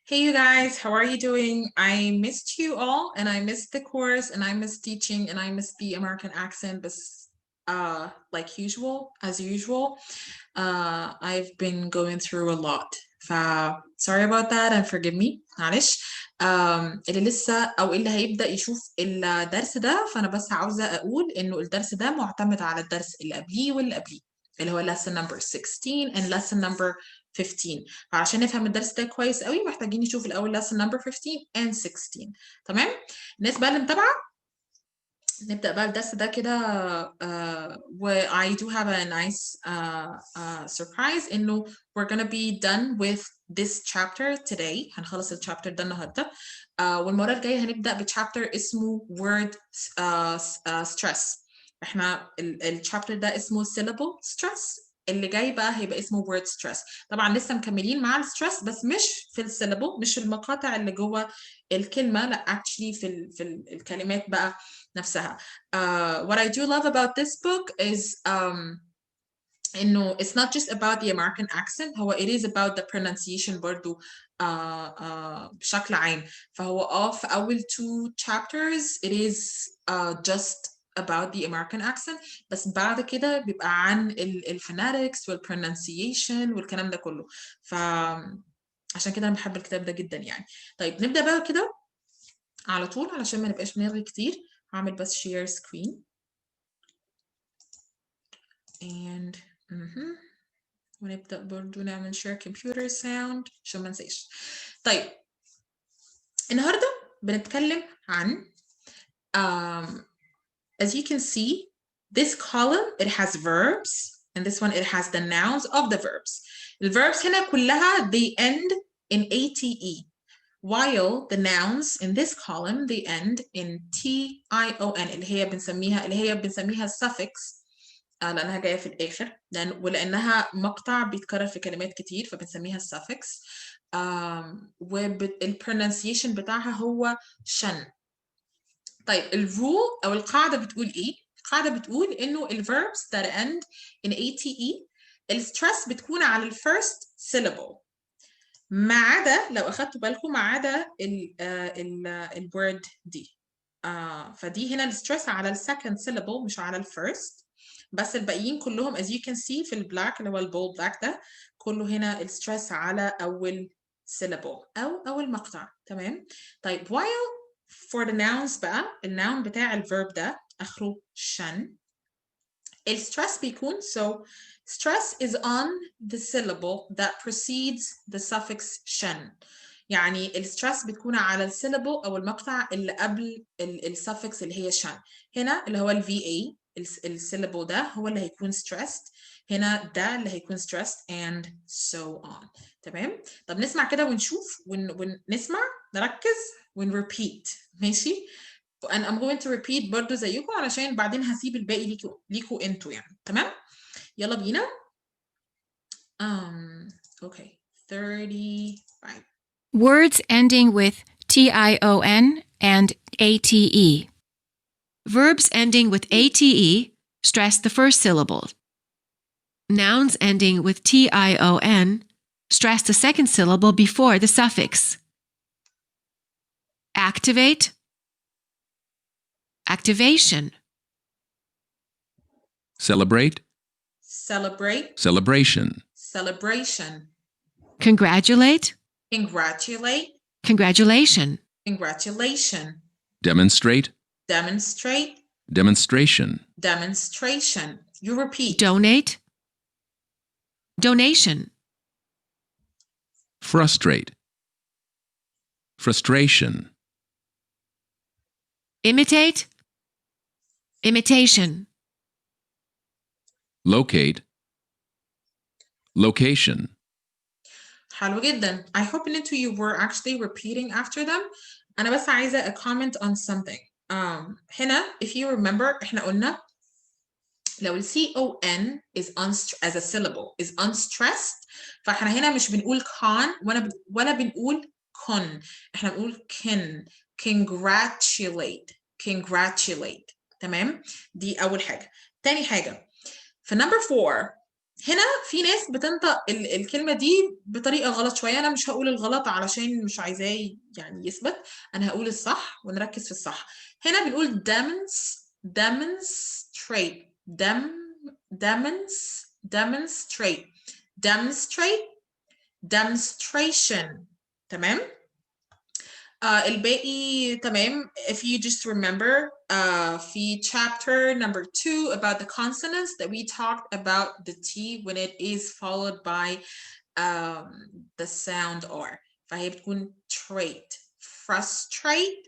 Hey you guys, how are you doing? I missed you all and I missed the course and I missed teaching and I missed the American accent, but like usual, as usual. I've been going through a lot. Sorry about that and forgive me. معلش. اللي لسه او اللي هيبدأ يشوف الدرس ده فانا بس عاوزة اقول انه الدرس ده معتمد على الدرس اللي قبليه واللي قبليه اللي هو lesson number 16 and lesson number 15. فعشان نفهم الدرس ده كويس قوي محتاجين نشوف الاول lesson number 15 and 16. تمام؟ الناس بقى اللي متابعة نبدأ بقى الدرس ده كده و I do have a nice surprise إنه we're gonna be done with this chapter today. هنخلص الشابتر ده النهارده والمرة الجاية هنبدأ بchapter اسمه word stress. احنا الشابتر ده اسمه syllable stress، اللي جاي بقى هيبقى اسمه word stress. طبعا لسه مكملين مع الستريس بس مش في السيلابل، مش المقاطع اللي جوه الكلمة، لا actually في الكلمات بقى نفسها. What I do love about this book is إنه it's not just about the American accent، هو it is about the pronunciation برضو بشكل عام. فهو في أول 2 chapters it is just about the American accent، بس بعد كده بيبقى عن الphonetics والpronunciation والكلام ده كله. عشان كده أنا بحب الكتاب ده جدا يعني. طيب نبدأ بقى كده على طول علشان ما نبقاش بنلغي كتير. هعمل بس share screen and ونبدأ برضو نعمل share computer sound عشان ما ننساش. طيب النهارده بنتكلم عن as you can see this column it has verbs and this one it has the nouns of the verbs. The verbs هنا كلها they end in ate, while the nouns in this column they end in tion اللي هي بنسميها suffix لأنها جاية في الآخر ولأنها مقطع بيتكرر في كلمات كتير فبنسميها suffix. والpronunciation بتاعها هو شن. طيب الرول أو القاعدة بتقول إيه؟ القاعدة بتقول إنه الverbs that end in ate الstress بتكون على الفيرست syllable، ما عدا لو أخدتوا بالكم ما عدا الword دي. فدي هنا الستريس على السكند syllable مش على الفيرست، بس الباقيين كلهم as you can see في البلاك اللي هو البول بلاك ده كله هنا الستريس على أول syllable أو أول مقطع. تمام؟ طيب while for the nouns بقى الnoun بتاع الverb ده آخره شن، الستريس بيكون so stress is on the syllable that precedes the suffix شن. يعني الستريس بتكون على السيلابل أو المقطع اللي قبل السفكس اللي هي شن. هنا اللي هو VA السيلابل ده هو اللي هيكون stressed، هنا ده اللي هيكون stressed and so on. تمام؟ طب نسمع كده ونشوف ونسمع نركز ونrepeat. ماشي؟ and I'm going to repeat برضو زيكم علشان بعدين هسيب الباقي ليكوا انتوا يعني. تمام؟ يلا بينا. Okay 35. Words ending with tion and ate. Verbs ending with ate stress the first syllable. Nouns ending with tion stress the second syllable before the suffix. Activate, activation. Celebrate, Celebrate, celebration. celebration. Congratulate, Congratulate, congratulation. congratulation. Demonstrate, Demonstrate, demonstration. demonstration. You repeat. Donate, donation. Frustrate, frustration. Imitate, imitation. Locate, location. حلو جدا. I hope into you were actually repeating after them. أنا بس عايزة a comment on something. هنا if you remember إحنا قلنا لو ال CON is as a syllable is unstressed فإحنا هنا مش بنقول con ولا بنقول con، إحنا بنقول congratulate. تمام؟ دي أول حاجة. تاني حاجة في number 4 هنا في ناس بتنطق الكلمة دي بطريقة غلط شوية. أنا مش هقول الغلط علشان مش عايزاه يعني يثبت، أنا هقول الصح ونركز في الصح. هنا بنقول demonstrate demonstration. تمام. الباقي تمام. If you just remember في chapter number 2 about the consonants that we talked about the T when it is followed by the sound R. فهي بتكون trait. frustrate,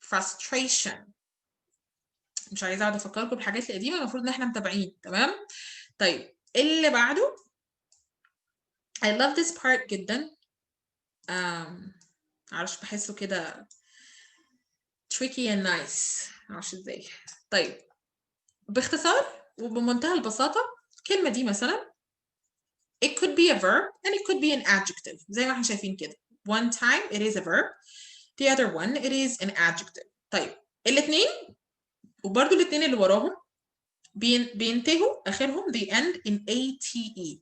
frustration. مش عايزة اقعد افكركم بالحاجات القديمة، المفروض ان احنا متابعين. تمام. طيب اللي بعده I love this part جدا. معرفش بحسه كده tricky and nice، معرفش ازاي. طيب باختصار وبمنتهى البساطة الكلمة دي مثلا it could be a verb and it could be an adjective زي ما احنا شايفين كده. one time it is a verb, the other one it is an adjective. طيب الاثنين وبرضو الاثنين اللي وراهم بينتهوا اخرهم they end in ate.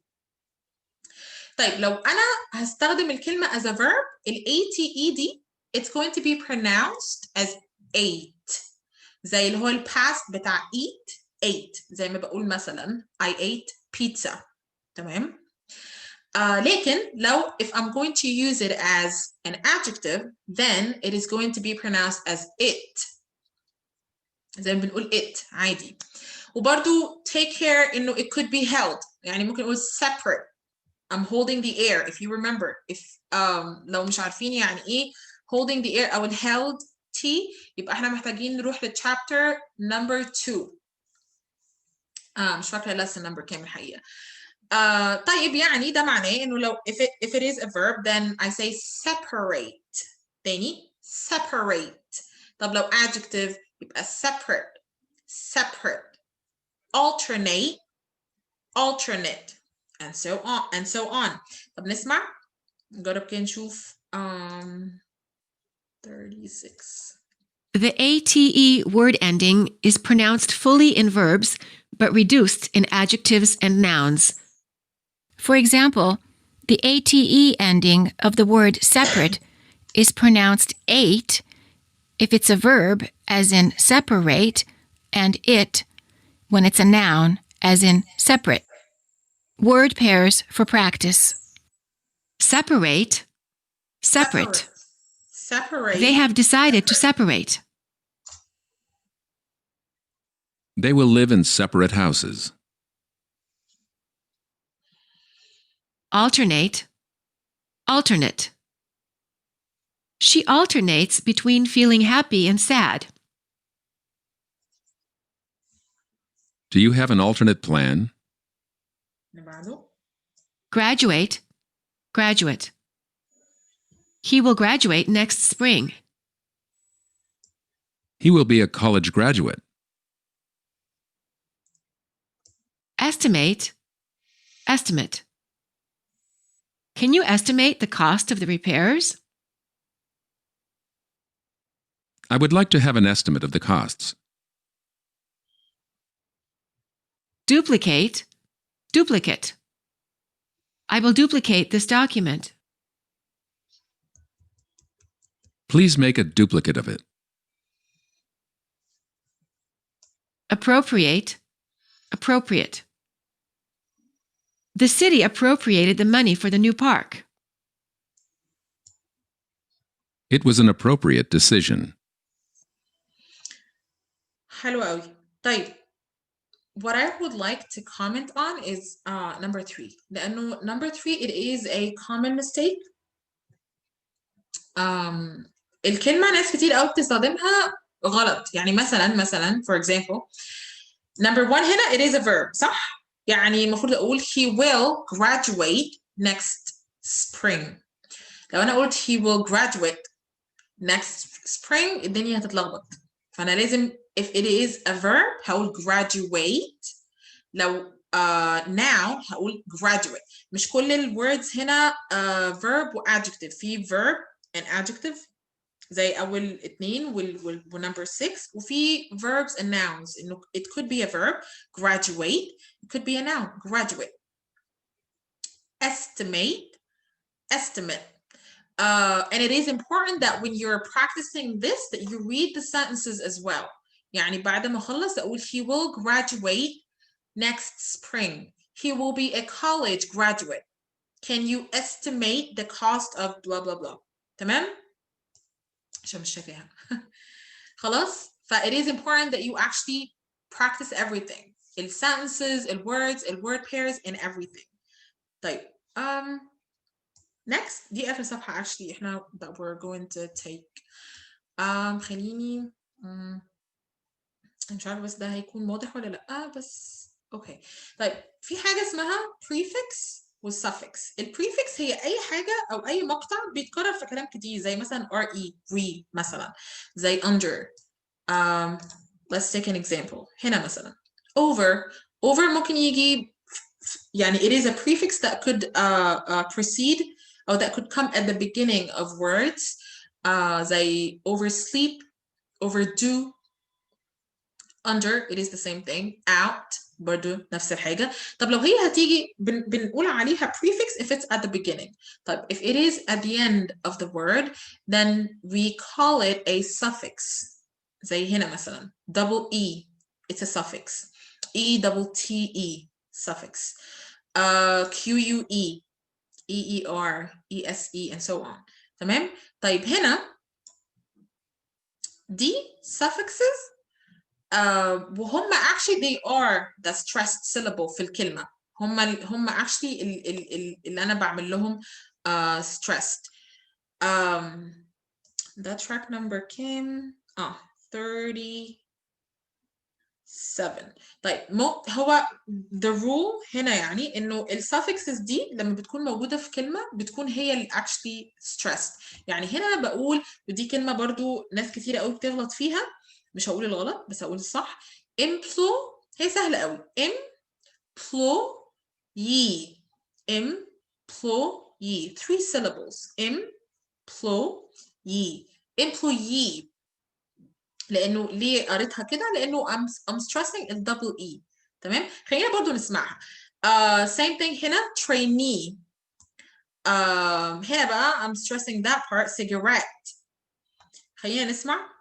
طيب لو انا هستخدم الكلمة as a verb ال ate دي it's going to be pronounced as ate زي اللي هو الباست بتاع ate زي ما بقول مثلا I ate pizza. تمام. لكن لو if I'm going to use it as an adjective then it is going to be pronounced as it زي ما بنقول it عادي. وبرضو take care إنه it could be held، يعني ممكن نقول separate. I'm holding the air if you remember. if لو مش عارفين يعني إيه holding the air أو held T يبقى احنا محتاجين نروح ل chapter number 2. مش فاكرة lesson number كام الحقيقة. طيب يعني ده معناه إنه لو if it is a verb then I say separate. تاني separate. طب لو adjective يبقى separate alternate and so on. طب نسمع نجرب كده نشوف 36. The ATE word ending is pronounced fully in verbs, but reduced in adjectives and nouns. For example, the ATE ending of the word separate is pronounced ate if it's a verb, as in separate, and it when it's a noun, as in separate. Word pairs for practice. Separate, separate. They have decided to separate. They will live in separate houses. Alternate, alternate. She alternates between feeling happy and sad. Do you have an alternate plan? Graduate, graduate. He will graduate next spring. He will be a college graduate. Estimate, estimate. Can you estimate the cost of the repairs? I would like to have an estimate of the costs. Duplicate, duplicate. I will duplicate this document. Please make a duplicate of it. Appropriate, appropriate. The city appropriated the money for the new park. It was an appropriate decision. حلو قوي. طيب what I would like to comment on is number 3 لأنه number 3 it is a common mistake. الكلمة ناس كتير قوي بتستخدمها غلط. يعني مثلا for example number 1 هنا it is a verb صح؟ يعني المفروض أقول he will graduate next spring. لو أنا قلت he will graduate next spring الدنيا هتتلخبط. فأنا لازم if it is a verb هقول graduate. لو noun هقول graduate. مش كل الwords هنا verb و adjective. في verb and adjective زي أول 2 و number 6 وفي verbs and nouns. إنه it could be a verb graduate, it could be a noun graduate. estimate, estimate. And it is important that when you're practicing this that you read the sentences as well. يعني بعد ما أخلص أقول he will graduate next spring. He will be a college graduate. Can you estimate the cost of blah blah blah? تمام؟ عشان مش شايفاها. خلاص؟ It is important that you actually practice everything. The sentences, the words, the word pairs, and everything. طيب. Next, دي آخر صفحة actually إحنا that we're going to take. خليني مش عارفة بس ده هيكون واضح ولا لأ بس أوكي. طيب في حاجة اسمها prefix والsuffix. الprefix هي أي حاجة أو أي مقطع بيتكرر في كلام كتير زي مثلا re مثلا زي under. Let's take an example. هنا مثلا over ممكن يجي يعني it is a prefix that could precede or that could come at the beginning of words زي oversleep, overdo, under it is the same thing, out برضو نفس الحاجة. طب لو هي هتيجي بنقول عليها prefix if it's at the beginning. طب if it is at the end of the word then we call it a suffix. زي هنا مثلا double E it's a suffix. double T-E suffix. QUE, EER, ESE and so on. تمام؟ طيب هنا دي suffixes وهم actually they are the stressed syllable في الكلمة. هم actually اللي أنا بعمل لهم stressed. That track number came 37. طيب هو the rule هنا يعني إنه الsuffixes دي لما بتكون موجودة في كلمة بتكون هي اللي actually stressed. يعني هنا بقول ودي كلمة برضو ناس كتيرة قوي بتغلط فيها مش هقول الغلط بس هقول الصح. employ هي سهلة قوي. employee 3 syllables. employee لأنه ليه قريتها كده؟ لأنه I'm stressing ال double E. تمام؟ خلينا برضو نسمعها. Same thing هنا trainee. هنا بقى I'm stressing that part cigarette. خلينا نسمع.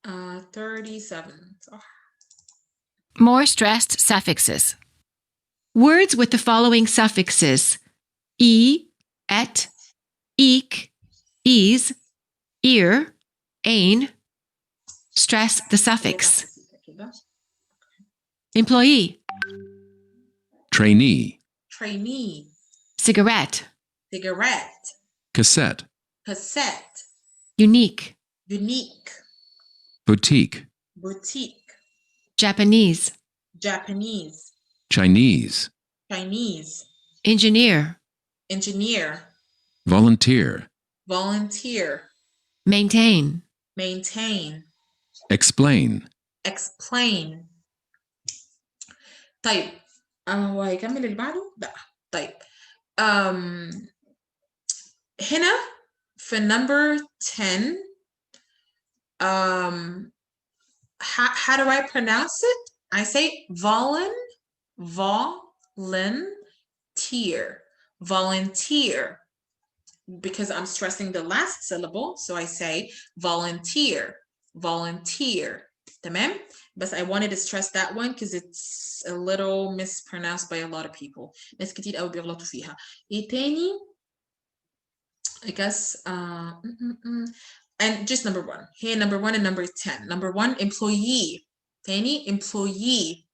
37 صح. More stressed suffixes. Words with the following suffixes et, eek, ease, ear, ain, stress the suffix. Employee, trainee, cigarette, cassette, unique, boutique, Japanese, Chinese, engineer, volunteer, maintain, explain, طيب هو هيكمل اللي بعده؟ لا. طيب هنا في number 10 how do I pronounce it? I say volunteer because I'm stressing the last syllable so I say volunteer. تمام؟ But I wanted to stress that one because it's a little mispronounced by a lot of people. ناس كتير قوي بيغلطوا فيها. ايه تاني؟ I guess and just number 1. Here number 1 and number 10. Number 1 employee. تاني employee.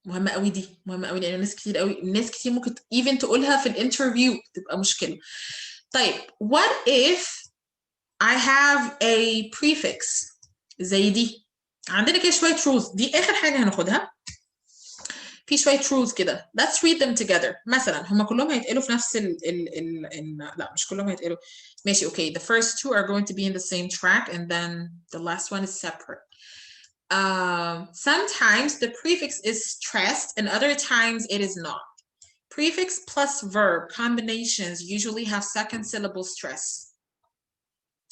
مهمة قوي دي. مهمة قوي لأن ناس كتير ممكن even تقولها في الانترفيو تبقى مشكلة. طيب what if I have a prefix زي دي عندنا كده شوية rules دي آخر حاجة هناخدها في شوية rules كده let's read them together مثلا هم كلهم هيتقالوا في نفس لا مش كلهم هيتقالوا ماشي okay the first 2 are going to be in the same track and then the last one is separate sometimes the prefix is stressed and other times it is not prefix plus verb combinations usually have second syllable stress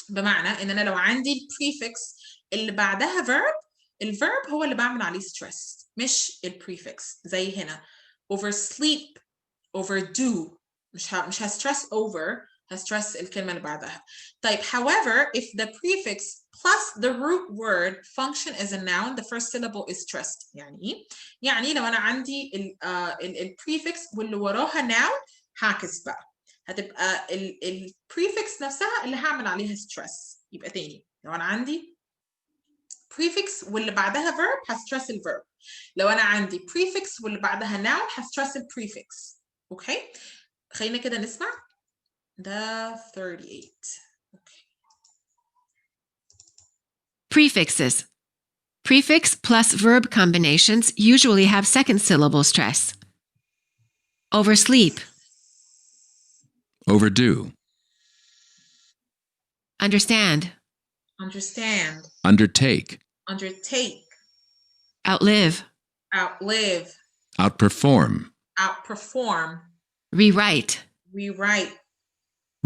بمعنى ان انا لو عندي البريفكس اللي بعدها verb الverb هو اللي بعمل عليه stress مش البريفكس زي هنا oversleep overdo مش هstress over هstress الكلمة اللي بعدها. طيب however if the prefix plus the root word function as a noun the first syllable is stressed. يعني ايه؟ يعني لو انا عندي ال prefix واللي وراها noun هعكس بقى هتبقى ال prefix نفسها اللي هعمل عليها stress. يبقى تاني لو انا عندي prefix واللي بعدها verb هسترس الverb. لو انا عندي prefix واللي بعدها noun هسترس الprefix. اوكي خلينا كده نسمع ده 38. اوكي. Prefixes. Prefix plus verb combinations usually have second syllable stress. Oversleep, Overdo. understand, Understand, Undertake. undertake, outlive, outlive, Outperform. outperform, rewrite, rewrite,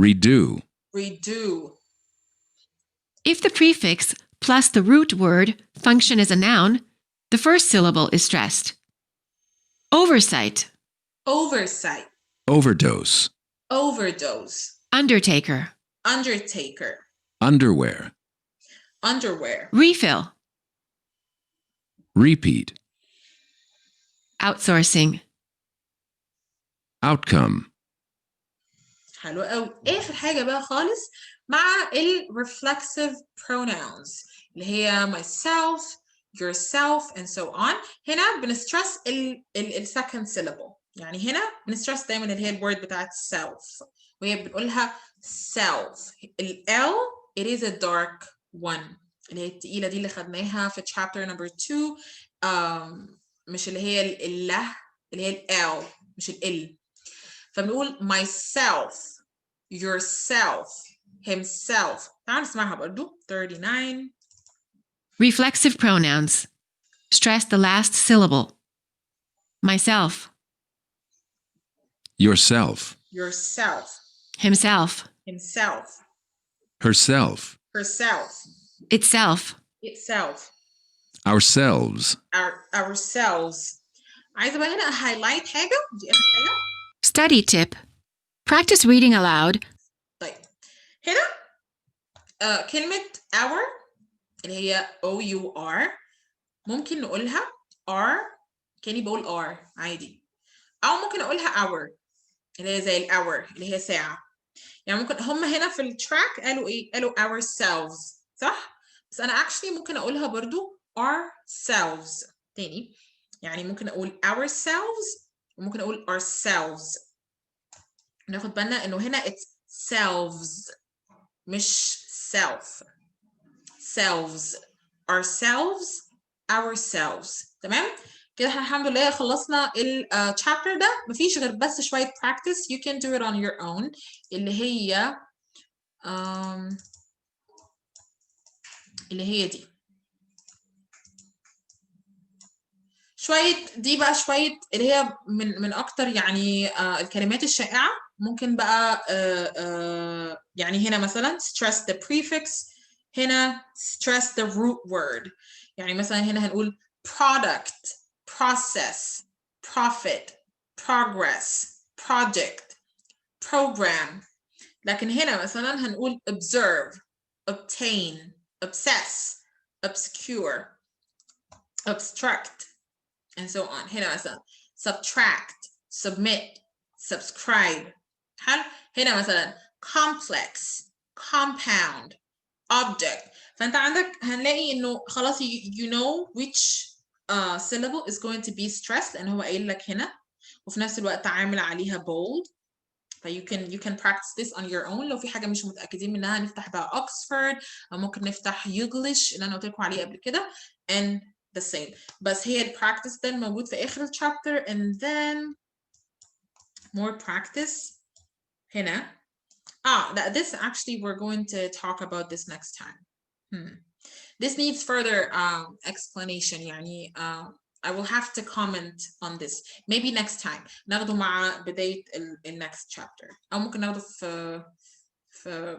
Redo. redo. If the prefix plus the root word function as a noun, the first syllable is stressed. Oversight, Oversight, Overdose. overdose, undertaker, undertaker, Underwear. underwear, refill, Repeat. outsourcing, Outcome. حلو قوي. اخر حاجه بقى خالص مع ال reflexive pronouns اللي هي myself, yourself and so on. هنا بنسترس ال second syllable. يعني هنا بنسترس دايما اللي هي الword بتاعت self وهي بنقولها self. ال L it is a dark one اللي هي التقيله دي اللي خدناها في chapter number 2. مش اللي هي ال اللي هي ال L مش ال L. فبنقول myself, yourself, himself. تعالوا نسمعها برضو 39. reflexive pronouns. Stress the last syllable. Myself, Yourself. Yourself, himself, himself, Herself. herself, itself, itself, Ourselves. ourselves. عايزة بقى هنا highlight حاجة دي آخر حاجة. study tip. Practice reading aloud. طيب هنا كلمة our اللي هي O-U-R ممكن نقولها R كأني بقول R عادي أو ممكن أقولها hour اللي هي زي الhour اللي هي ساعة. يعني ممكن هم هنا في التراك قالوا إيه؟ قالوا ourselves صح؟ بس أنا actually ممكن أقولها برضو ourselves تاني. يعني ممكن أقول ourselves وممكن أقول ourselves. ناخد بالنا إنه هنا it's selves مش self. selves, ourselves, ourselves. تمام؟ كده احنا الحمد لله خلصنا الشابتر ده. مفيش غير بس شوية practice. You can do it on your own. اللي هي دي. شوية دي بقى شوية اللي هي من أكتر يعني الكلمات الشائعة. ممكن بقى يعني هنا مثلا stress the prefix. هنا stress the root word. يعني مثلا هنا هنقول product, process, profit, progress, project, program. لكن هنا مثلا هنقول observe, obtain, obsess, obscure, obstruct, and so on. هنا مثلا subtract, submit, subscribe. حلو. هنا مثلا complex, compound, object. فأنت عندك هنلاقي إنه خلاص you know which syllable is going to be stressed لأن هو قايل لك هنا وفي نفس الوقت عامل عليها bold. ف you can practice this on your own. لو في حاجة مش متأكدين منها نفتح بقى Oxford أو ممكن نفتح Youglish اللي أنا قلت لكم عليه قبل كده and the same. بس هي البراكتس ده الموجود في آخر الشابتر and then more practice هنا. This actually we're going to talk about this next time. This needs further explanation. يعني I will have to comment on this maybe next time. ناخده مع بداية ال next chapter أو ممكن ناخده في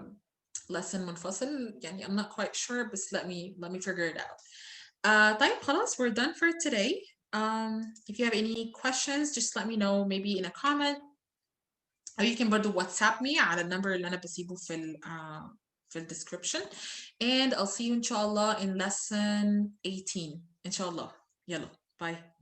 lesson منفصل. يعني I'm not quite sure but let me figure it out. طيب خلاص we're done for today. if you have any questions, just let me know maybe in a comment. أو you can برضو WhatsApp me على النمبر اللي أنا بسيبه في الدescription. And I'll see you إن شاء الله in lesson 18 إن شاء الله. يلا باي.